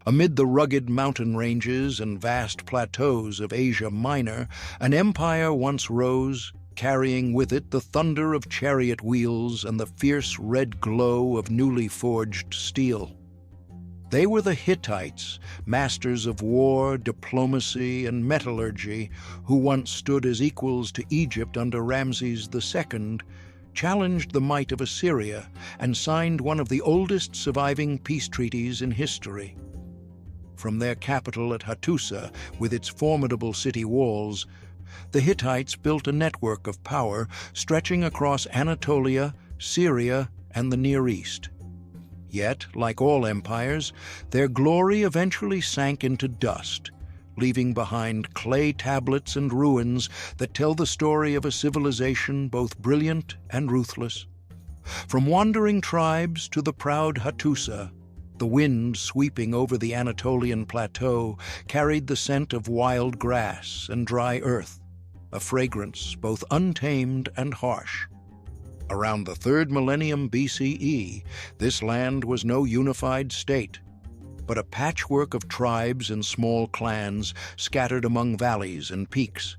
Amid the rugged mountain ranges and vast plateaus of Asia Minor, an empire once rose, carrying with it the thunder of chariot wheels and the fierce red glow of newly forged steel. They were the Hittites, masters of war, diplomacy, and metallurgy, who once stood as equals to Egypt under Ramses II, challenged the might of Assyria, and signed one of the oldest surviving peace treaties in history. From their capital at Hattusa, with its formidable city walls, the Hittites built a network of power stretching across Anatolia, Syria, and the Near East. Yet, like all empires, their glory eventually sank into dust, leaving behind clay tablets and ruins that tell the story of a civilization both brilliant and ruthless. From wandering tribes to the proud Hattusa, the wind sweeping over the Anatolian plateau carried the scent of wild grass and dry earth, a fragrance both untamed and harsh. Around the 3rd millennium BCE, this land was no unified state, but a patchwork of tribes and small clans scattered among valleys and peaks.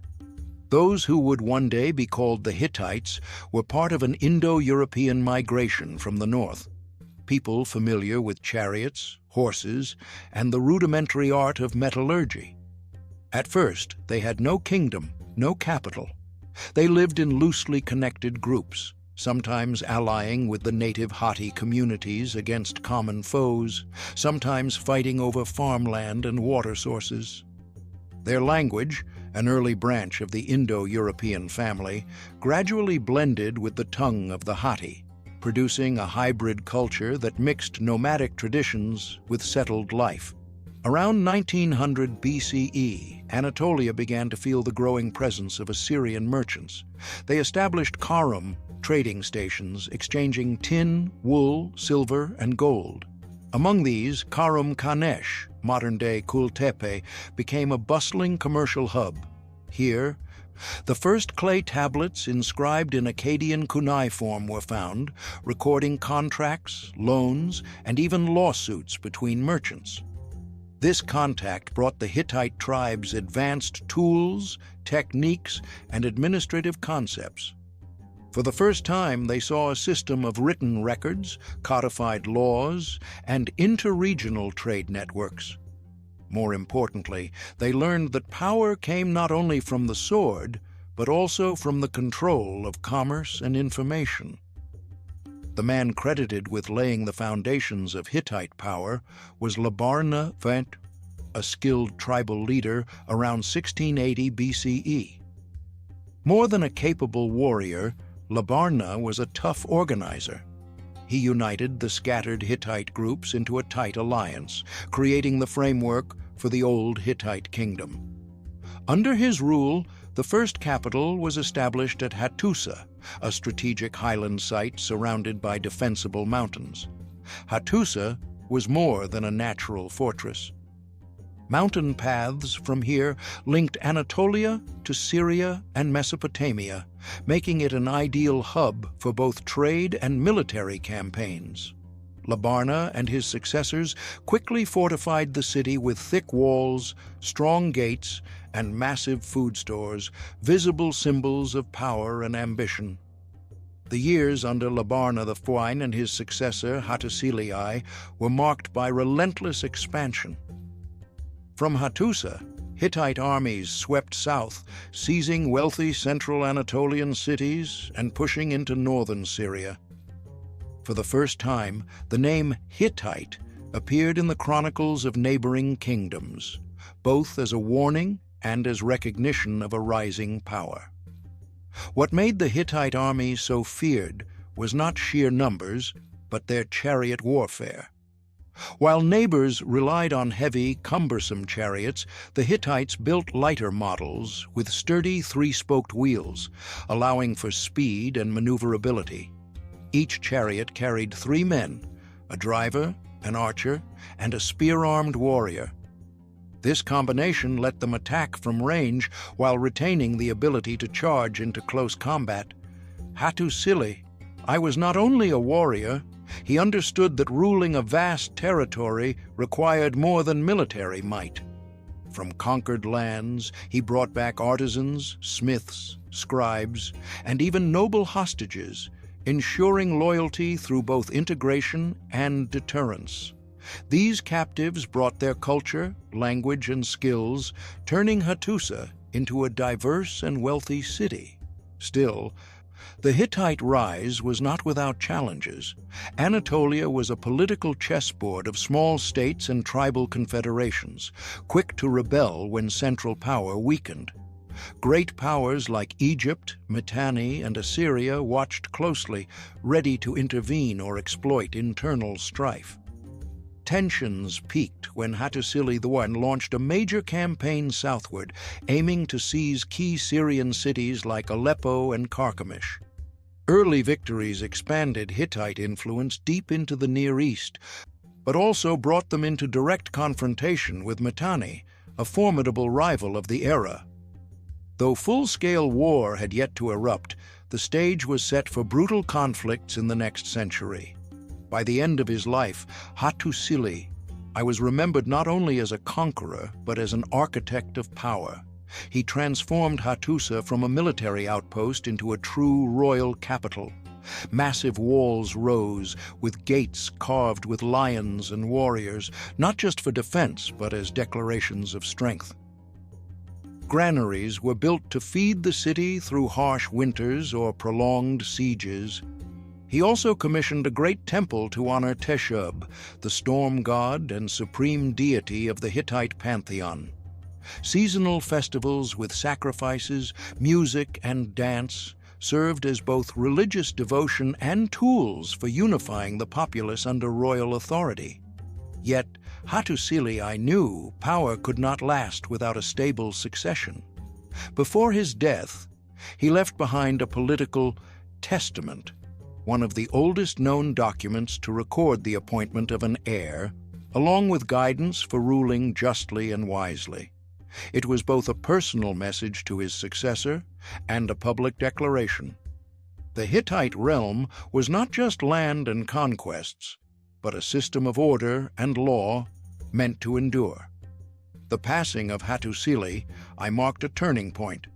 Those who would one day be called the Hittites were part of an Indo-European migration from the north, people familiar with chariots, horses, and the rudimentary art of metallurgy. At first, they had no kingdom, no capital. They lived in loosely connected groups, sometimes allying with the native Hatti communities against common foes, sometimes fighting over farmland and water sources. Their language, an early branch of the Indo-European family, gradually blended with the tongue of the Hatti, producing a hybrid culture that mixed nomadic traditions with settled life. Around 1900 BCE, Anatolia began to feel the growing presence of Assyrian merchants. They established Karum, trading stations, exchanging tin, wool, silver, and gold. Among these, Karum Kanesh, modern-day Kultepe, became a bustling commercial hub. Here, the first clay tablets inscribed in Akkadian cuneiform were found, recording contracts, loans, and even lawsuits between merchants. This contact brought the Hittite tribes advanced tools, techniques, and administrative concepts. For the first time, they saw a system of written records, codified laws, and interregional trade networks. More importantly, they learned that power came not only from the sword, but also from the control of commerce and information. The man credited with laying the foundations of Hittite power was Labarna Vent, a skilled tribal leader around 1680 BCE. More than a capable warrior, Labarna was a tough organizer. He united the scattered Hittite groups into a tight alliance, creating the framework for the old Hittite kingdom. Under his rule, the first capital was established at Hattusa, a strategic highland site surrounded by defensible mountains. Hattusa was more than a natural fortress. Mountain paths from here linked Anatolia to Syria and Mesopotamia, making it an ideal hub for both trade and military campaigns. Labarna and his successors quickly fortified the city with thick walls, strong gates, and massive food stores, visible symbols of power and ambition. The years under Labarna the Fwine and his successor Hattusilii were marked by relentless expansion. From Hattusa, Hittite armies swept south, seizing wealthy central Anatolian cities and pushing into northern Syria. For the first time, the name Hittite appeared in the chronicles of neighboring kingdoms, both as a warning and as recognition of a rising power. What made the Hittite army so feared was not sheer numbers, but their chariot warfare. While neighbors relied on heavy, cumbersome chariots, the Hittites built lighter models with sturdy three-spoked wheels, allowing for speed and maneuverability. Each chariot carried 3 men, a driver, an archer, and a spear-armed warrior. This combination let them attack from range while retaining the ability to charge into close combat. Hattusili, I was not only a warrior, He understood that ruling a vast territory required more than military might. From conquered lands, he brought back artisans, smiths, scribes, and even noble hostages, ensuring loyalty through both integration and deterrence. These captives brought their culture, language, and skills, turning Hattusa into a diverse and wealthy city. Still, the Hittite rise was not without challenges. Anatolia was a political chessboard of small states and tribal confederations, quick to rebel when central power weakened. Great powers like Egypt, Mitanni, and Assyria watched closely, ready to intervene or exploit internal strife. Tensions peaked when Hattusili I launched a major campaign southward, aiming to seize key Syrian cities like Aleppo and Carchemish. Early victories expanded Hittite influence deep into the Near East, but also brought them into direct confrontation with Mitanni, a formidable rival of the era. Though full-scale war had yet to erupt, the stage was set for brutal conflicts in the next century. By the end of his life, Hattusili I was remembered not only as a conqueror, but as an architect of power. He transformed Hattusa from a military outpost into a true royal capital. Massive walls rose, with gates carved with lions and warriors, not just for defense, but as declarations of strength. Granaries were built to feed the city through harsh winters or prolonged sieges. He also commissioned a great temple to honor Teshub, the storm god and supreme deity of the Hittite pantheon. Seasonal festivals with sacrifices, music, and dance served as both religious devotion and tools for unifying the populace under royal authority. Yet, Hattusili I knew power could not last without a stable succession. Before his death, he left behind a political testament, one of the oldest known documents to record the appointment of an heir, along with guidance for ruling justly and wisely. It was both a personal message to his successor and a public declaration. The Hittite realm was not just land and conquests, but a system of order and law meant to endure. The passing of Hattusili I marked a turning point.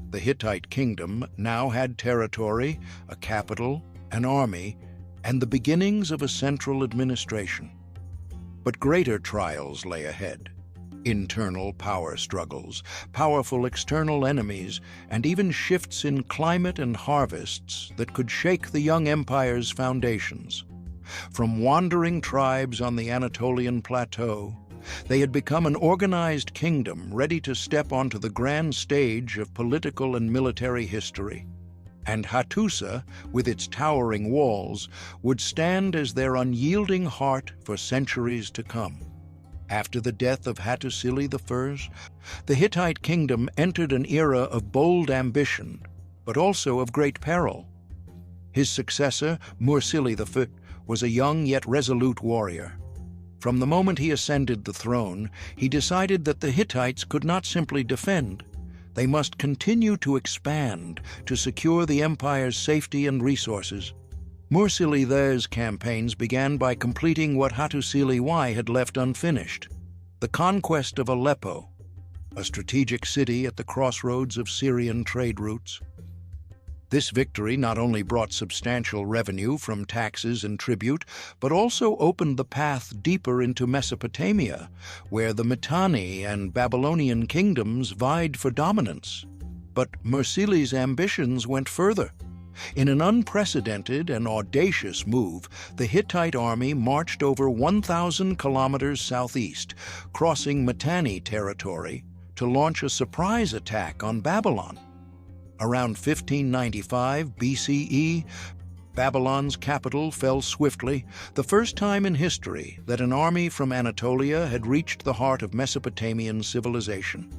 The Hittite kingdom now had territory, a capital, an army, and the beginnings of a central administration. But greater trials lay ahead. Internal power struggles, powerful external enemies, and even shifts in climate and harvests that could shake the young empire's foundations. From wandering tribes on the Anatolian plateau, they had become an organized kingdom ready to step onto the grand stage of political and military history. And Hattusa, with its towering walls, would stand as their unyielding heart for centuries to come. After the death of Hattusili I, the Hittite kingdom entered an era of bold ambition, but also of great peril. His successor, Mursili I, was a young yet resolute warrior. From the moment he ascended the throne, he decided that the Hittites could not simply defend. They must continue to expand to secure the empire's safety and resources. Mursili I's campaigns began by completing what Hattusili I had left unfinished: the conquest of Aleppo, a strategic city at the crossroads of Syrian trade routes. This victory not only brought substantial revenue from taxes and tribute, but also opened the path deeper into Mesopotamia, where the Mitanni and Babylonian kingdoms vied for dominance. But Mursili's ambitions went further. In an unprecedented and audacious move, the Hittite army marched over 1,000 kilometers southeast, crossing Mitanni territory, to launch a surprise attack on Babylon. Around 1595 BCE, Babylon's capital fell swiftly, the first time in history that an army from Anatolia had reached the heart of Mesopotamian civilization.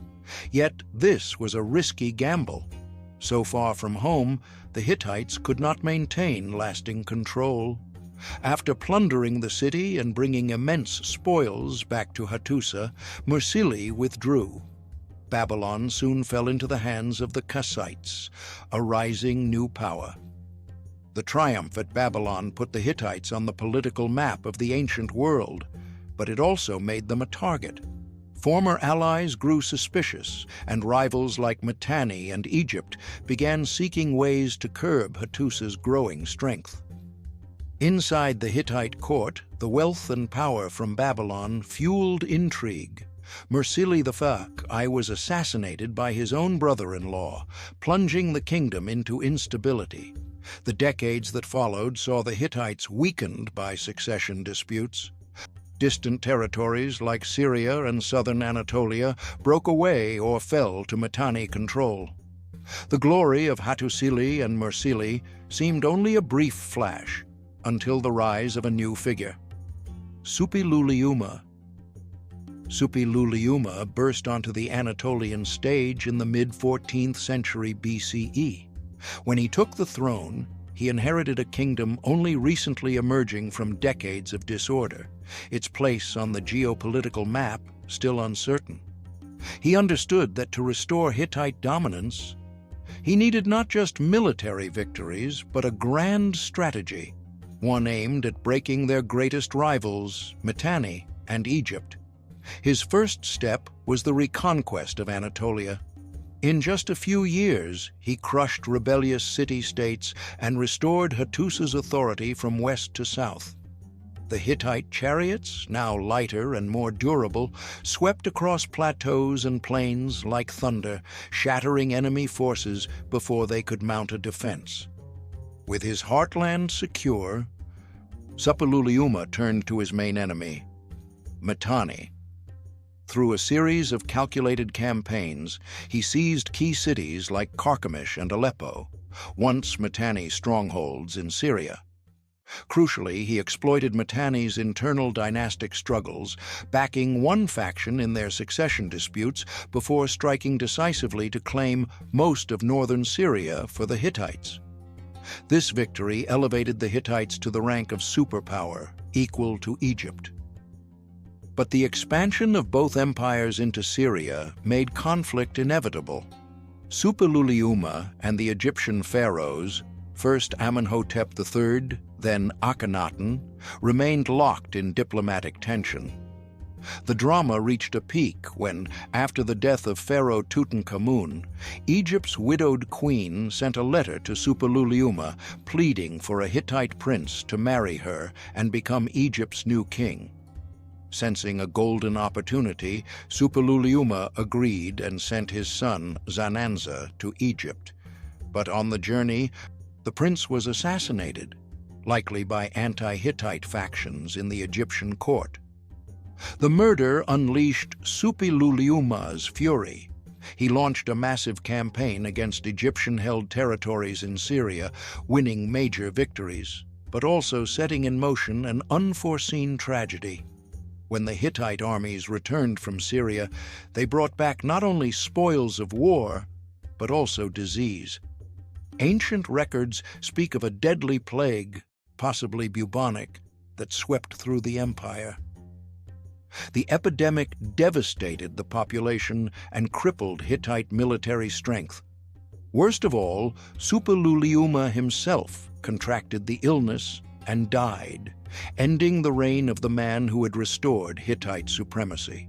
Yet this was a risky gamble. So far from home, the Hittites could not maintain lasting control. After plundering the city and bringing immense spoils back to Hattusa, Mursili withdrew. Babylon soon fell into the hands of the Kassites, a rising new power. The triumph at Babylon put the Hittites on the political map of the ancient world, but it also made them a target. Former allies grew suspicious, and rivals like Mitanni and Egypt began seeking ways to curb Hattusa's growing strength. Inside the Hittite court, the wealth and power from Babylon fueled intrigue. Mursili I was assassinated by his own brother-in-law, plunging the kingdom into instability. The decades that followed saw the Hittites weakened by succession disputes. Distant territories like Syria and southern Anatolia broke away or fell to Mitanni control. The glory of Hattusili and Mursili seemed only a brief flash, until the rise of a new figure. Suppiluliuma burst onto the Anatolian stage in the mid-14th century BCE. When he took the throne, he inherited a kingdom only recently emerging from decades of disorder, its place on the geopolitical map still uncertain. He understood that to restore Hittite dominance, he needed not just military victories, but a grand strategy, one aimed at breaking their greatest rivals, Mitanni and Egypt. His first step was the reconquest of Anatolia. In just a few years, he crushed rebellious city-states and restored Hattusa's authority from west to south. The Hittite chariots, now lighter and more durable, swept across plateaus and plains like thunder, shattering enemy forces before they could mount a defense. With his heartland secure, Suppiluliuma turned to his main enemy, Mitanni. Through a series of calculated campaigns, he seized key cities like Carchemish and Aleppo, once Mitanni strongholds in Syria. Crucially, he exploited Mitanni's internal dynastic struggles, backing one faction in their succession disputes before striking decisively to claim most of northern Syria for the Hittites. This victory elevated the Hittites to the rank of superpower, equal to Egypt. But the expansion of both empires into Syria made conflict inevitable. Suppiluliuma and the Egyptian pharaohs, first Amenhotep III, then Akhenaten, remained locked in diplomatic tension. The drama reached a peak when, after the death of Pharaoh Tutankhamun, Egypt's widowed queen sent a letter to Suppiluliuma pleading for a Hittite prince to marry her and become Egypt's new king. Sensing a golden opportunity, Suppiluliuma agreed and sent his son, Zananza, to Egypt. But on the journey, the prince was assassinated, likely by anti-Hittite factions in the Egyptian court. The murder unleashed Suppiluliuma's fury. He launched a massive campaign against Egyptian-held territories in Syria, winning major victories, but also setting in motion an unforeseen tragedy. When the Hittite armies returned from Syria, they brought back not only spoils of war, but also disease. Ancient records speak of a deadly plague, possibly bubonic, that swept through the empire. The epidemic devastated the population and crippled Hittite military strength. Worst of all, Suppiluliuma himself contracted the illness and died, ending the reign of the man who had restored Hittite supremacy.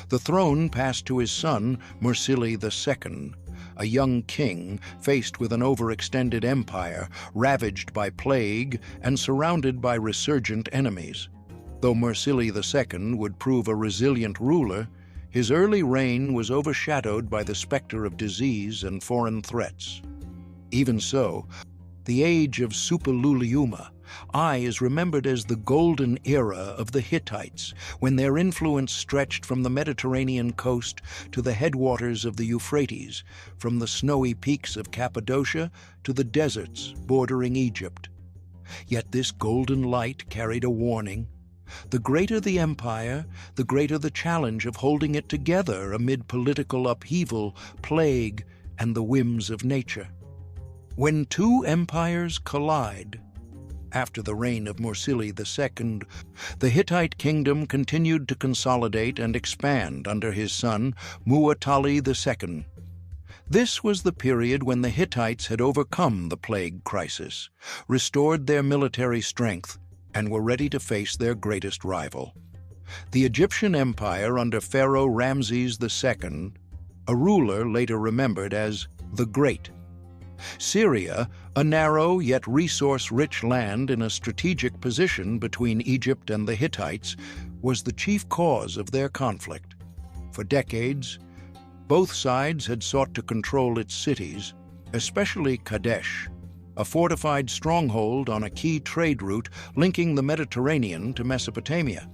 The throne passed to his son, Mursili II, a young king faced with an overextended empire, ravaged by plague and surrounded by resurgent enemies. Though Mursili II would prove a resilient ruler, his early reign was overshadowed by the specter of disease and foreign threats. Even so, the age of Suppiluliuma is remembered as the golden era of the Hittites, when their influence stretched from the Mediterranean coast to the headwaters of the Euphrates, from the snowy peaks of Cappadocia to the deserts bordering Egypt. Yet this golden light carried a warning. The greater the empire, the greater the challenge of holding it together amid political upheaval, plague, and the whims of nature. When two empires collide, after the reign of Mursili II, the Hittite kingdom continued to consolidate and expand under his son, Muwatalli II. This was the period when the Hittites had overcome the plague crisis, restored their military strength, and were ready to face their greatest rival. The Egyptian Empire under Pharaoh Ramses II, a ruler later remembered as the Great. Syria, a narrow yet resource-rich land in a strategic position between Egypt and the Hittites, was the chief cause of their conflict. For decades, both sides had sought to control its cities, especially Kadesh, a fortified stronghold on a key trade route linking the Mediterranean to Mesopotamia.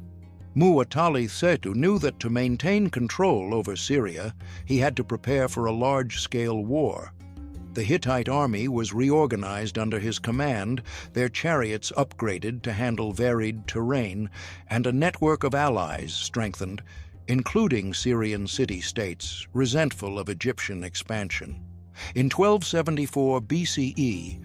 Muwatalli Setu knew that to maintain control over Syria, he had to prepare for a large-scale war. The Hittite army was reorganized under his command, their chariots upgraded to handle varied terrain, and a network of allies strengthened, including Syrian city-states resentful of Egyptian expansion. In 1274 BCE,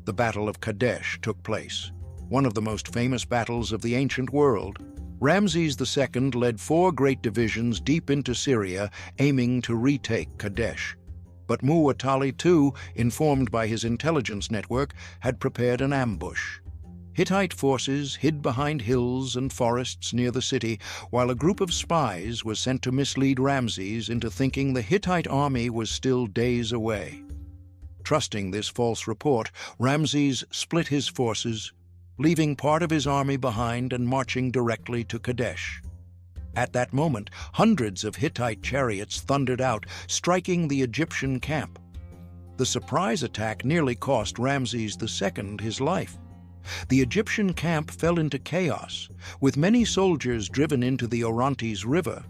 the Battle of Kadesh took place, one of the most famous battles of the ancient world. Ramses II led 4 great divisions deep into Syria, aiming to retake Kadesh. But Muwatalli II, informed by his intelligence network, had prepared an ambush. Hittite forces hid behind hills and forests near the city, while a group of spies was sent to mislead Ramses into thinking the Hittite army was still days away. Trusting this false report, Ramses split his forces, leaving part of his army behind and marching directly to Kadesh. At that moment, hundreds of Hittite chariots thundered out, striking the Egyptian camp. The surprise attack nearly cost Ramses II his life. The Egyptian camp fell into chaos, with many soldiers driven into the Orontes River.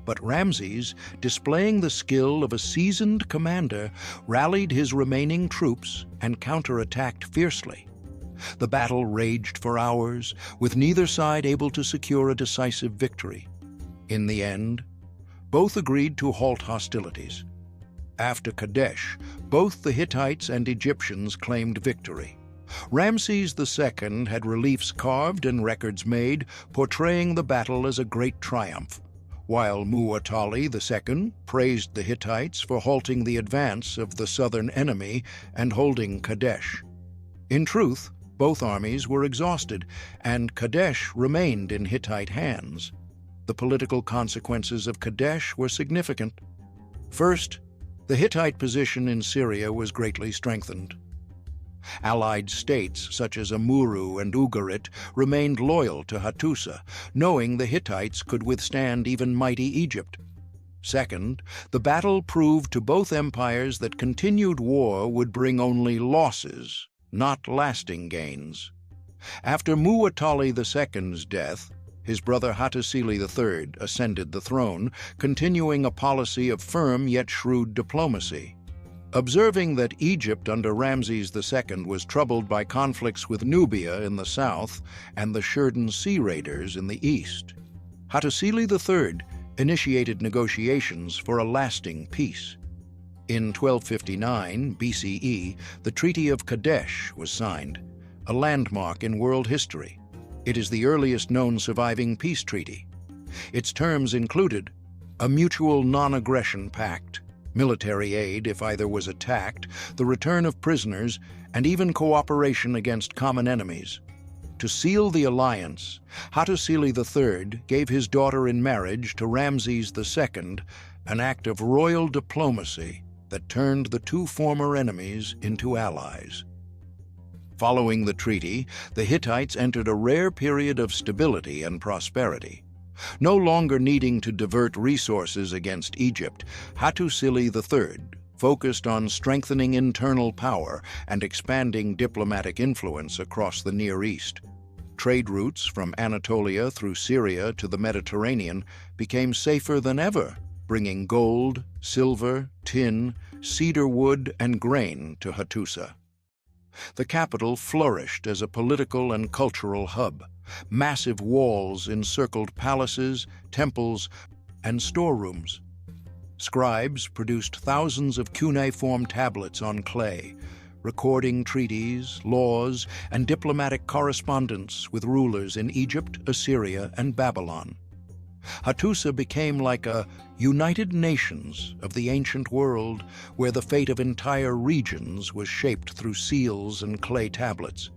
But Ramses, displaying the skill of a seasoned commander, rallied his remaining troops and counterattacked fiercely. The battle raged for hours, with neither side able to secure a decisive victory. In the end, both agreed to halt hostilities. After Kadesh, both the Hittites and Egyptians claimed victory. Ramses II had reliefs carved and records made, portraying the battle as a great triumph, while Muwatalli II praised the Hittites for halting the advance of the southern enemy and holding Kadesh. In truth, both armies were exhausted, and Kadesh remained in Hittite hands. The political consequences of Kadesh were significant. First, the Hittite position in Syria was greatly strengthened. Allied states such as Amurru and Ugarit remained loyal to Hattusa, knowing the Hittites could withstand even mighty Egypt. Second, the battle proved to both empires that continued war would bring only losses, not lasting gains. After Muwatalli II's death, his brother Hattusili III ascended the throne, continuing a policy of firm yet shrewd diplomacy. Observing that Egypt under Ramses II was troubled by conflicts with Nubia in the south and the Shurden Sea Raiders in the east, Hattusili III initiated negotiations for a lasting peace. In 1259 BCE, the Treaty of Kadesh was signed, a landmark in world history. It is the earliest known surviving peace treaty. Its terms included a mutual non-aggression pact, military aid if either was attacked, the return of prisoners, and even cooperation against common enemies. To seal the alliance, Hattusili III gave his daughter in marriage to Ramses II, an act of royal diplomacy that turned the two former enemies into allies. Following the treaty, the Hittites entered a rare period of stability and prosperity. No longer needing to divert resources against Egypt, Hattusili III focused on strengthening internal power and expanding diplomatic influence across the Near East. Trade routes from Anatolia through Syria to the Mediterranean became safer than ever, bringing gold, silver, tin, cedar wood, and grain to Hattusa. The capital flourished as a political and cultural hub. Massive walls encircled palaces, temples, and storerooms. Scribes produced thousands of cuneiform tablets on clay, recording treaties, laws, and diplomatic correspondence with rulers in Egypt, Assyria, and Babylon. Hattusa became like a United Nations of the ancient world, where the fate of entire regions was shaped through seals and clay tablets.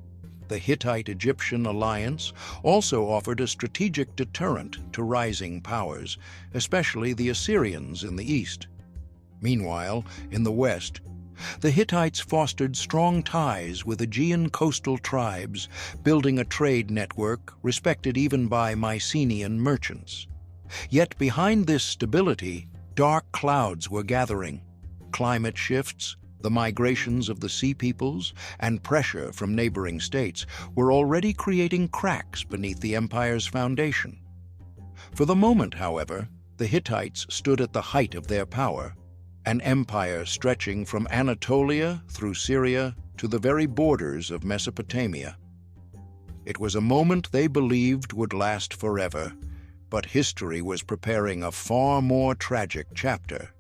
The Hittite-Egyptian alliance also offered a strategic deterrent to rising powers, especially the Assyrians in the east. Meanwhile, in the west, the Hittites fostered strong ties with Aegean coastal tribes, building a trade network respected even by Mycenaean merchants. Yet behind this stability, dark clouds were gathering. Climate shifts, the migrations of the sea peoples, and pressure from neighboring states were already creating cracks beneath the empire's foundation. For the moment, however, the Hittites stood at the height of their power, an empire stretching from Anatolia through Syria to the very borders of Mesopotamia. It was a moment they believed would last forever, but history was preparing a far more tragic chapter.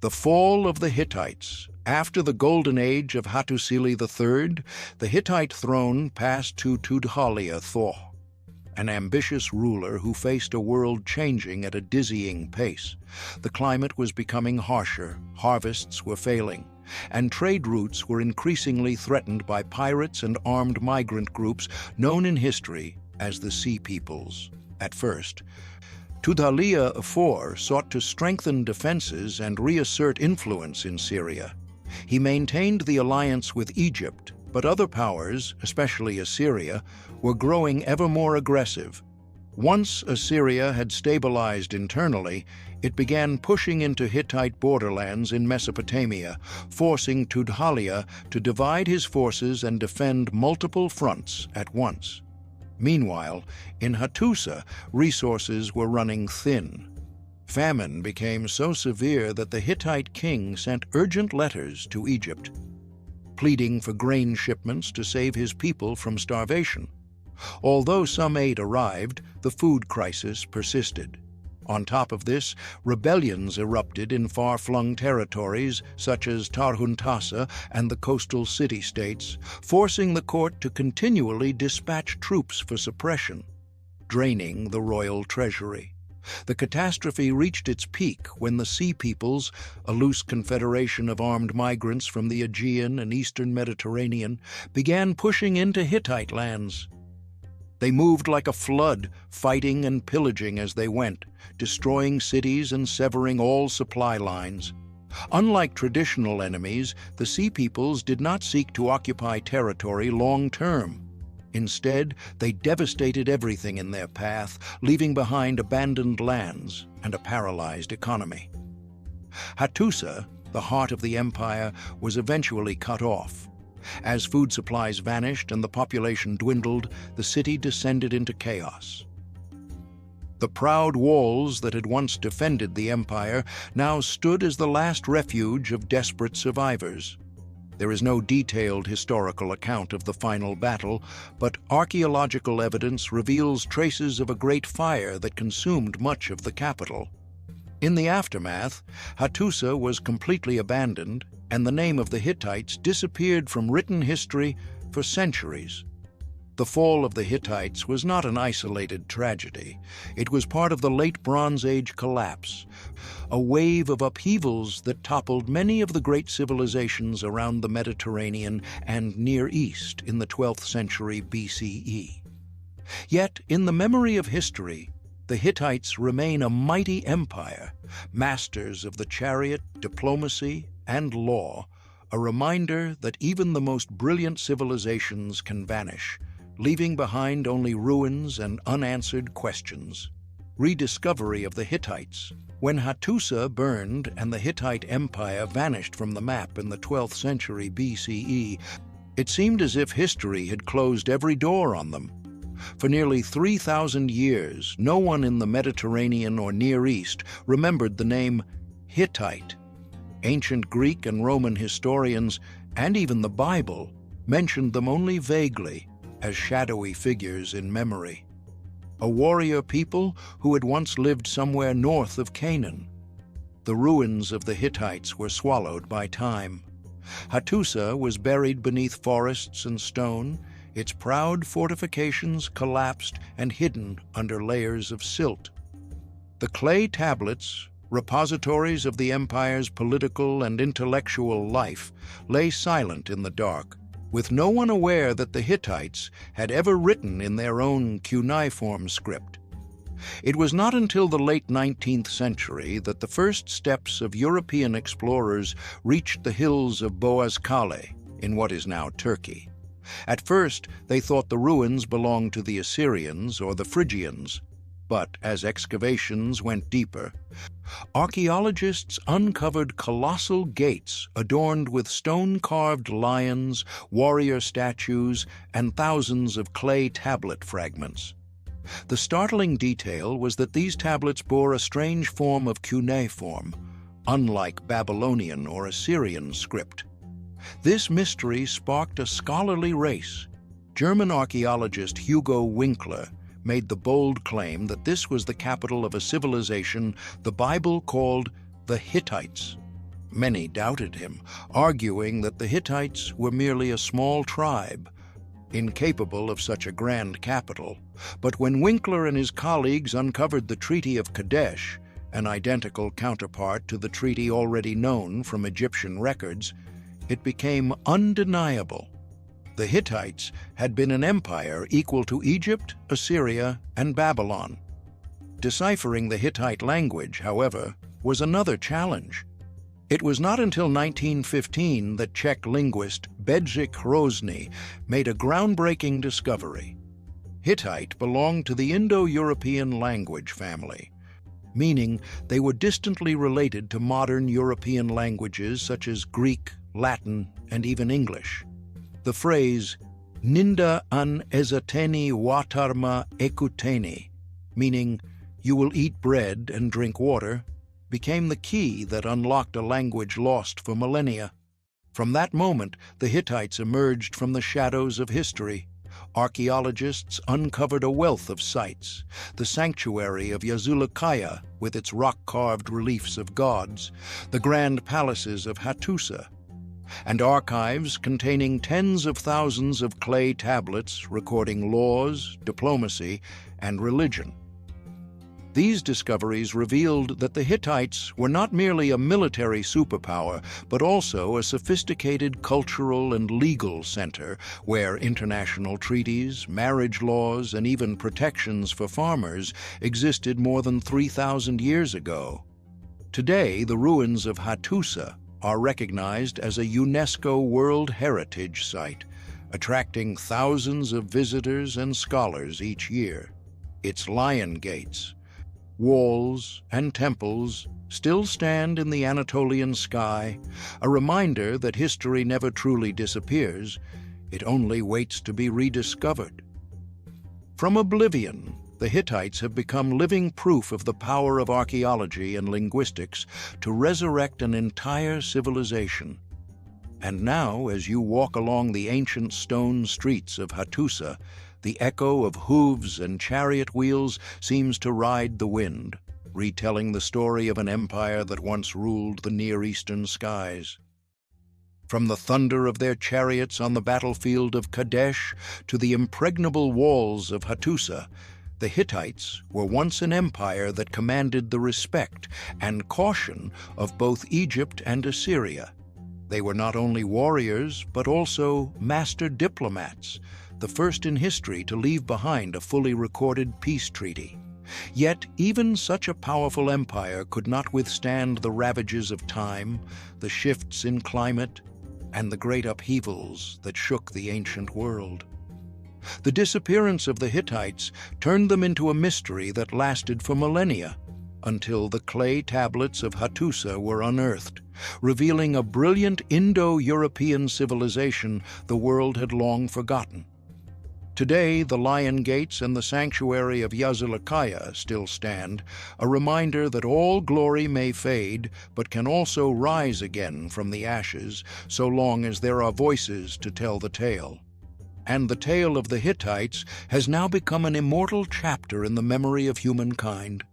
The fall of the Hittites. After the golden age of Hattusili III, the Hittite throne passed to Tudhaliya Thor, an ambitious ruler who faced a world changing at a dizzying pace. The climate was becoming harsher, harvests were failing, and trade routes were increasingly threatened by pirates and armed migrant groups known in history as the Sea Peoples. At first, Tudhaliya IV sought to strengthen defenses and reassert influence in Syria. He maintained the alliance with Egypt, but other powers, especially Assyria, were growing ever more aggressive. Once Assyria had stabilized internally, it began pushing into Hittite borderlands in Mesopotamia, forcing Tudhaliya to divide his forces and defend multiple fronts at once. Meanwhile, in Hattusa, resources were running thin. Famine became so severe that the Hittite king sent urgent letters to Egypt, pleading for grain shipments to save his people from starvation. Although some aid arrived, the food crisis persisted. On top of this, rebellions erupted in far-flung territories such as Tarhuntasa and the coastal city-states, forcing the court to continually dispatch troops for suppression, draining the royal treasury. The catastrophe reached its peak when the Sea Peoples, a loose confederation of armed migrants from the Aegean and eastern Mediterranean, began pushing into Hittite lands. They moved like a flood, fighting and pillaging as they went, destroying cities and severing all supply lines. Unlike traditional enemies, the Sea Peoples did not seek to occupy territory long-term. Instead, they devastated everything in their path, leaving behind abandoned lands and a paralyzed economy. Hattusa, the heart of the empire, was eventually cut off. As food supplies vanished and the population dwindled, the city descended into chaos. The proud walls that had once defended the empire now stood as the last refuge of desperate survivors. There is no detailed historical account of the final battle, but archaeological evidence reveals traces of a great fire that consumed much of the capital. In the aftermath, Hattusa was completely abandoned, and the name of the Hittites disappeared from written history for centuries. The fall of the Hittites was not an isolated tragedy. It was part of the Late Bronze Age collapse, a wave of upheavals that toppled many of the great civilizations around the Mediterranean and Near East in the 12th century BCE. Yet, in the memory of history, the Hittites remain a mighty empire, masters of the chariot, diplomacy, and law, a reminder that even the most brilliant civilizations can vanish, leaving behind only ruins and unanswered questions. Rediscovery of the Hittites. When Hattusa burned and the Hittite Empire vanished from the map in the 12th century BCE, it seemed as if history had closed every door on them. For nearly 3,000 years, no one in the Mediterranean or Near East remembered the name Hittite. Ancient Greek and Roman historians, and even the Bible, mentioned them only vaguely, as shadowy figures in memory. A warrior people who had once lived somewhere north of Canaan. The ruins of the Hittites were swallowed by time. Hattusa was buried beneath forests and stone, its proud fortifications collapsed and hidden under layers of silt. The clay tablets, repositories of the empire's political and intellectual life, lay silent in the dark, with no one aware that the Hittites had ever written in their own cuneiform script. It was not until the late 19th century that the first steps of European explorers reached the hills of Boğazkale in what is now Turkey. At first, they thought the ruins belonged to the Assyrians or the Phrygians, but as excavations went deeper, archaeologists uncovered colossal gates adorned with stone-carved lions, warrior statues, and thousands of clay tablet fragments. The startling detail was that these tablets bore a strange form of cuneiform, unlike Babylonian or Assyrian script. This mystery sparked a scholarly race. German archaeologist Hugo Winkler made the bold claim that this was the capital of a civilization the Bible called the Hittites. Many doubted him, arguing that the Hittites were merely a small tribe, incapable of such a grand capital. But when Winkler and his colleagues uncovered the Treaty of Kadesh, an identical counterpart to the treaty already known from Egyptian records, it became undeniable. The Hittites had been an empire equal to Egypt, Assyria, and Babylon. Deciphering the Hittite language, however, was another challenge. It was not until 1915 that Czech linguist Bedřich Hrozný made a groundbreaking discovery. Hittite belonged to the Indo-European language family, meaning they were distantly related to modern European languages such as Greek, Latin, and even English. The phrase "Ninda an ezateni watarma ekuteni," meaning "you will eat bread and drink water," became the key that unlocked a language lost for millennia. From that moment, the Hittites emerged from the shadows of history. Archaeologists uncovered a wealth of sites: the sanctuary of Yazilikaya with its rock-carved reliefs of gods, the grand palaces of Hattusa, and archives containing tens of thousands of clay tablets recording laws, diplomacy, and religion. These discoveries revealed that the Hittites were not merely a military superpower, but also a sophisticated cultural and legal center where international treaties, marriage laws, and even protections for farmers existed more than 3,000 years ago. Today, the ruins of Hattusa are recognized as a UNESCO World Heritage Site, attracting thousands of visitors and scholars each year. Its lion gates, walls, and temples still stand in the Anatolian sky, a reminder that history never truly disappears, it only waits to be rediscovered. From oblivion, the Hittites have become living proof of the power of archaeology and linguistics to resurrect an entire civilization. And now, as you walk along the ancient stone streets of Hattusa, the echo of hooves and chariot wheels seems to ride the wind, retelling the story of an empire that once ruled the Near Eastern skies. From the thunder of their chariots on the battlefield of Kadesh to the impregnable walls of Hattusa, the Hittites were once an empire that commanded the respect and caution of both Egypt and Assyria. They were not only warriors, but also master diplomats, the first in history to leave behind a fully recorded peace treaty. Yet even such a powerful empire could not withstand the ravages of time, the shifts in climate, and the great upheavals that shook the ancient world. The disappearance of the Hittites turned them into a mystery that lasted for millennia, until the clay tablets of Hattusa were unearthed, revealing a brilliant Indo-European civilization the world had long forgotten. Today, the Lion Gates and the sanctuary of Yazilikaya still stand, a reminder that all glory may fade, but can also rise again from the ashes, so long as there are voices to tell the tale. And the tale of the Hittites has now become an immortal chapter in the memory of humankind.